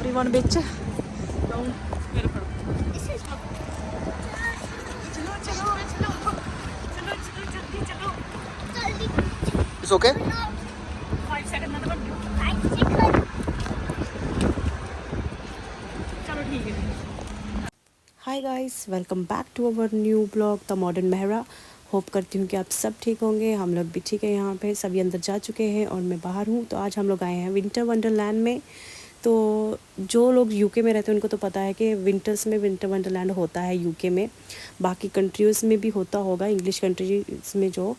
Everyone bitch it's okay. Hi guys, welcome back to our new blog the modern Mehra. Hope करती हूँ कि आप सब ठीक होंगे। हम लोग भी ठीक है। यहाँ पे सभी अंदर जा चुके हैं और मैं बाहर हूँ। तो आज हम लोग आए हैं विंटर वंडरलैंड में। तो जो लोग यूके में रहते हैं उनको तो पता है कि विंटर्स में विंटर वंडरलैंड होता है यूके में। बाकी कंट्रीज़ में भी होता होगा, इंग्लिश कंट्रीज़ में। जो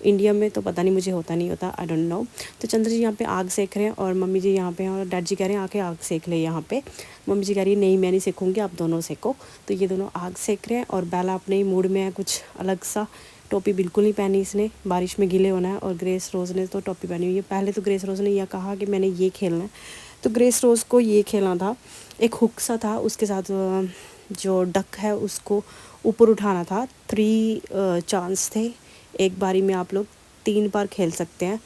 इंडिया में तो पता नहीं, मुझे होता नहीं होता, आई डोंट नो। तो चंद्र जी यहाँ पे आग सेक रहे हैं और मम्मी जी यहाँ पे हैं और डैड जी कह रहे हैं आके आग सेक ले यहाँ पे। मम्मी जी कह रही है नहीं, मैं नहीं सेकूँगी, आप दोनों सेको। तो ये दोनों आग सेक रहे हैं और बेला अपने ही मूड में है कुछ अलग सा। टोपी बिल्कुल नहीं पहनी इसने, बारिश में गीले होना है। और ग्रेस रोज़ ने तो टोपी पहनी हुई है। पहले तो ग्रेस रोज़ ने यह कहा कि मैंने ये खेलना है, तो ग्रेस रोज़ को ये खेलना था। एक हुक सा था, उसके साथ जो डक है उसको ऊपर उठाना था। 3 चांस थे, एक बारी में आप लोग 3 बार खेल सकते हैं,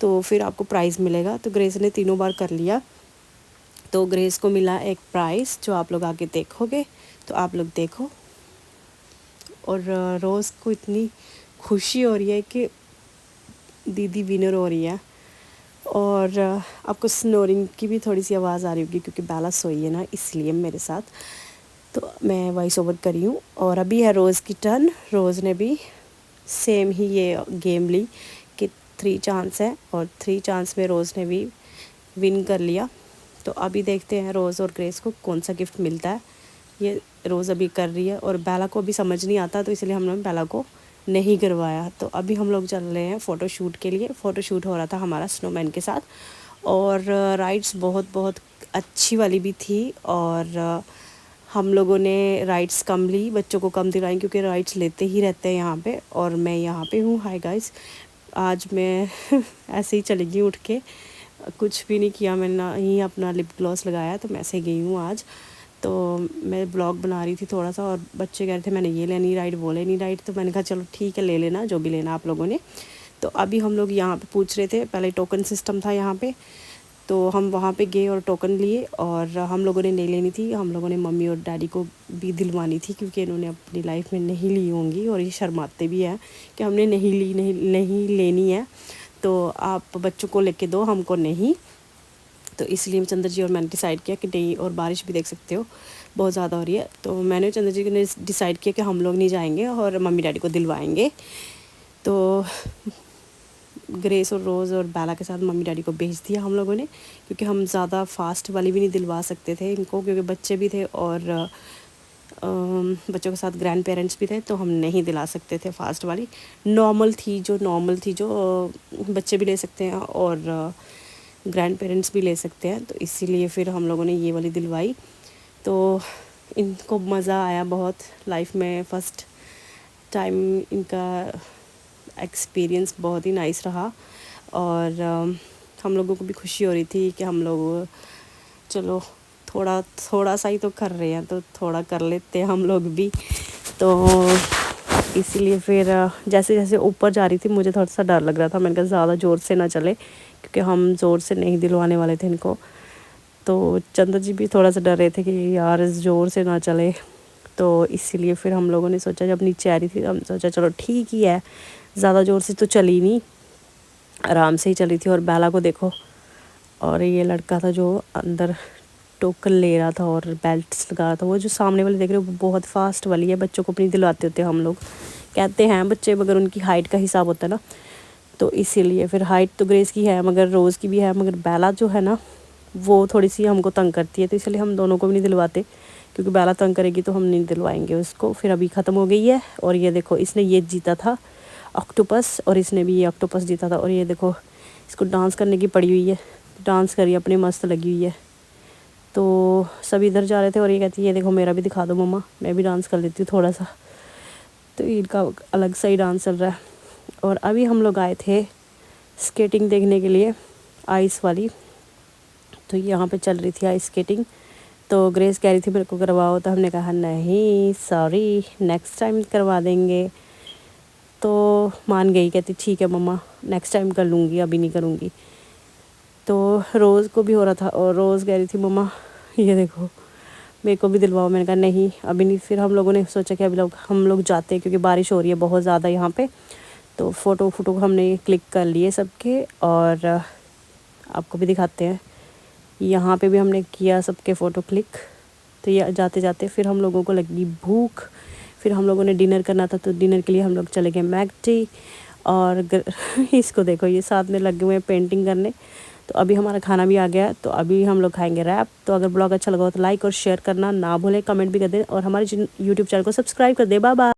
तो फिर आपको प्राइज़ मिलेगा। तो ग्रेस ने तीनों बार कर लिया, तो ग्रेस को मिला एक प्राइज़ जो आप लोग आगे देखोगे। तो आप लोग देखो। और रोज़ को इतनी खुशी हो रही है कि दीदी विनर हो रही है। और आपको स्नोरिंग की भी थोड़ी सी आवाज़ आ रही होगी क्योंकि बेला सोई है ना, इसलिए मेरे साथ। तो मैं वॉइस ओवर करी हूँ। और अभी है रोज़ की टर्न। रोज़ ने भी सेम ही ये गेम ली कि 3 चांस है और 3 चांस में रोज़ ने भी विन कर लिया। तो अभी देखते हैं रोज़ और ग्रेस को कौन सा गिफ्ट मिलता है। ये रोज़ अभी कर रही है और बेला को अभी समझ नहीं आता, तो इसलिए हम लोग बेला को नहीं करवाया। तो अभी हम लोग चल रहे हैं फ़ोटोशूट के लिए। फ़ोटोशूट हो रहा था हमारा स्नोमैन के साथ। और राइड्स बहुत बहुत अच्छी वाली भी थी। और हम लोगों ने राइड्स कम ली, बच्चों को कम दिलाई क्योंकि राइड्स लेते ही रहते हैं यहाँ पे। और मैं यहाँ पे हूँ। हाय गाइस, आज मैं ऐसे ही चली गई उठ के, कुछ भी नहीं किया। मैंने ना ही अपना लिप ग्लॉस लगाया, तो मैं ऐसे गई हूँ आज। तो मैं ब्लॉग बना रही थी थोड़ा सा और बच्चे कह रहे थे मैंने ये लेनी राइड, वो लेनी राइड। तो मैंने कहा चलो ठीक है, ले लेना जो भी लेना आप लोगों ने। तो अभी हम लोग यहाँ पे पूछ रहे थे, पहले टोकन सिस्टम था यहाँ पे, तो हम वहाँ पे गए और टोकन लिए। और हम लोगों ने नहीं लेनी थी, हम लोगों ने मम्मी और डैडी को भी दिलवानी थी क्योंकि इन्होंने अपनी लाइफ में नहीं ली होंगी और ये शर्माते भी हैं कि हमने नहीं लेनी है, तो आप बच्चों को लेके दो, हमको नहीं। तो इसलिए चंद्र जी और मैंने डिसाइड किया कि नहीं। और बारिश भी देख सकते हो बहुत ज़्यादा हो रही है। तो मैंने चंद्र जी ने डिसाइड किया कि हम लोग नहीं जाएंगे और मम्मी डैडी को दिलवाएंगे। तो ग्रेस और रोज़ और बेला के साथ मम्मी डैडी को भेज दिया हम लोगों ने, क्योंकि हम ज़्यादा फास्ट वाली भी नहीं दिलवा सकते थे इनको, क्योंकि बच्चे भी थे और बच्चों के साथ ग्रैंड पेरेंट्स भी थे, तो हम नहीं दिला सकते थे फास्ट वाली। नॉर्मल थी जो बच्चे भी ले सकते हैं और ग्रैंड पेरेंट्स भी ले सकते हैं। तो इसीलिए फिर हम लोगों ने ये वाली दिलवाई। तो इनको मज़ा आया बहुत, लाइफ में फ़र्स्ट टाइम इनका एक्सपीरियंस बहुत ही नाइस रहा। और हम लोगों को भी खुशी हो रही थी कि हम लोग चलो थोड़ा सा ही तो कर रहे हैं, तो थोड़ा कर लेते हैं हम लोग भी। तो इसीलिए फिर जैसे जैसे ऊपर जा रही थी मुझे थोड़ा सा डर लग रहा था। मैंने कहा ज़्यादा ज़ोर से ना चले, क्योंकि हम ज़ोर से नहीं दिलवाने वाले थे इनको। तो चंद्र जी भी थोड़ा सा डर रहे थे कि यार ज़ोर से ना चले। तो इसीलिए फिर हम लोगों ने सोचा, जब नीचे आ रही थी हम सोचा चलो ठीक ही है, ज़्यादा ज़ोर से तो चली नहीं, आराम से ही चली थी। और बेला को देखो, और ये लड़का था जो अंदर टोकन ले रहा था और बेल्ट्स लगा रहा था। वो जो सामने वाली देख रहे हो वो बहुत फास्ट वाली है, बच्चों को अपनी दिलवाते होते हैं हम लोग, कहते हैं बच्चे, मगर उनकी हाइट का हिसाब होता है ना। तो इसीलिए फिर हाइट तो ग्रेस की है, मगर रोज़ की भी है, मगर बेला जो है ना वो थोड़ी सी हमको तंग करती है, तो इसलिए हम दोनों को भी नहीं दिलवाते, क्योंकि बेला तंग करेगी तो हम नहीं दिलवाएंगे उसको। फिर अभी ख़त्म हो गई है। और ये देखो, इसने ये जीता था ऑक्टोपस, और इसने भी ये ऑक्टोपस जीता था। और ये देखो, इसको डांस करने की पड़ी हुई है, डांस करी अपने, मस्त लगी हुई है। तो सब इधर जा रहे थे और ये कहती है ये देखो मेरा भी दिखा दो मम्मा, मैं भी डांस कर लेती हूँ थोड़ा सा। तो इनका अलग सा ही डांस चल रहा है। और अभी हम लोग आए थे स्केटिंग देखने के लिए, आइस वाली। तो यहाँ पे चल रही थी आइस स्केटिंग। तो ग्रेस कह रही थी मेरे को करवाओ, तो हमने कहा नहीं सॉरी, नेक्स्ट टाइम करवा देंगे। तो मान गई, कहती ठीक है मम्मा नेक्स्ट टाइम कर लूँगी, अभी नहीं करूँगी। तो रोज़ को भी हो रहा था और रोज़ कह रही थी मम्मा ये देखो, मेरे को भी दिलवाओ। मैंने कहा नहीं अभी नहीं। फिर हम लोगों ने सोचा कि अभी हम लोग जाते हैं, क्योंकि बारिश हो रही है बहुत ज़्यादा यहाँ पे। तो फ़ोटो हमने क्लिक कर लिए सबके, और आपको भी दिखाते हैं। यहाँ पे भी हमने किया सबके फ़ोटो क्लिक। तो ये जाते जाते फिर हम लोगों को लगी भूख। फिर हम लोगों ने डिनर करना था, तो डिनर के लिए हम लोग चले गए मैकडी। और इसको देखो, ये साथ में लगे हुए हैं पेंटिंग करने। तो अभी हमारा खाना भी आ गया, तो अभी हम लोग खाएंगे रैप। तो अगर ब्लॉग अच्छा लगा हो तो लाइक और शेयर करना ना भूलें, कमेंट भी कर दें, और हमारे यूट्यूब चैनल को सब्सक्राइब कर दें। Bye bye.